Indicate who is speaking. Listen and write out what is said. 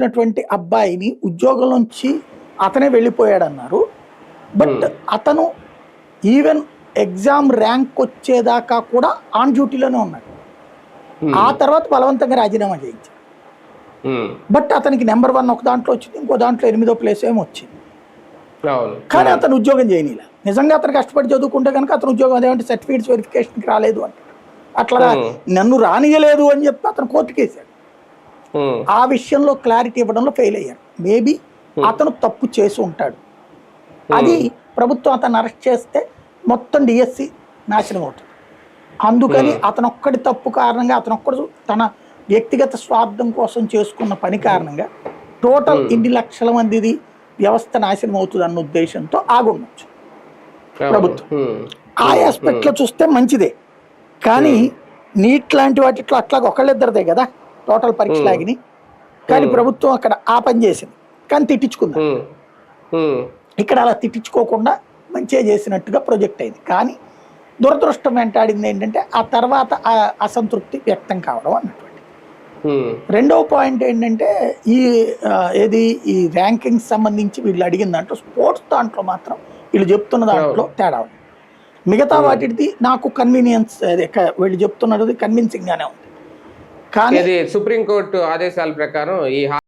Speaker 1: ఉన్నటువంటి అబ్బాయిని ఉద్యోగం నుంచి అతనే వెళ్ళిపోయాడన్నారు. బట్ అతను ఈవెన్ ఎగ్జామ్ ర్యాంక్ వచ్చేదాకా కూడా ఆన్ డ్యూటీలోనే ఉన్నాడు. ఆ తర్వాత బలవంతంగా రాజీనామా చేయించాడు. బట్ అతనికి నెంబర్ 1 ఒక దాంట్లో వచ్చింది, ఇంకో దాంట్లో 8వ ప్లేస్ ఏమో వచ్చింది. కానీ అతను ఉద్యోగం చేయనీలా. నిజంగా అతను కష్టపడి చదువుకుంటే కనుక అతను ఉద్యోగం అదేమంటే సర్టిఫికేట్స్ వెరిఫికేషన్కి రాలేదు అంటే అట్లా నన్ను రానియలేదు అని చెప్పి అతను కోర్టుకేసాడు. ఆ విషయంలో క్లారిటీ ఇవ్వడంలో ఫెయిల్ అయ్యారు. మేబీ అతను తప్పు చేసి ఉంటాడు. అది ప్రభుత్వం అతను అరెస్ట్ చేస్తే మొత్తం డిఎస్సి నాశనం అవుతుంది. అందుకని అతనొక్కడి తప్పు కారణంగా అతనొక్కడు తన వ్యక్తిగత స్వార్థం కోసం చేసుకున్న పని కారణంగా టోటల్ ఇన్ని లక్షల మందిది వ్యవస్థ నాశనం అవుతుంది అన్న ఉద్దేశంతో ఆగుండొచ్చు ప్రభుత్వం. ఆ ఆస్పెక్ట్లో చూస్తే మంచిదే. కానీ నీట్ లాంటి వాటిలో అట్లాగ ఒకళ్ళిద్దరిదే కదా టోటల్ పరీక్ష లాగిని. కానీ ప్రభుత్వం అక్కడ ఆ పని చేసింది, కానీ తిట్టించుకుంది. ఇక్కడ అలా తిట్టించుకోకుండా మంచిగా చేసినట్టుగా ప్రొజెక్ట్ అయింది. కానీ దురదృష్టం వెంటాడింది ఏంటంటే ఆ తర్వాత ఆ అసంతృప్తి వ్యక్తం కావడం అన్నటువంటి. రెండవ పాయింట్ ఏంటంటే ఈ ర్యాంకింగ్స్ సంబంధించి వీళ్ళు అడిగిన దాంట్లో స్పోర్ట్స్ దాంట్లో మాత్రం వీళ్ళు చెప్తున్న దాంట్లో తేడా ఉంది. మిగతా వాటిది నాకు కన్వీనియన్స్ వీళ్ళు చెప్తున్నది కన్విన్సింగ్ గానే ఉంది. కానీ
Speaker 2: సుప్రీంకోర్టు ఆదేశాల ప్రకారం ఈ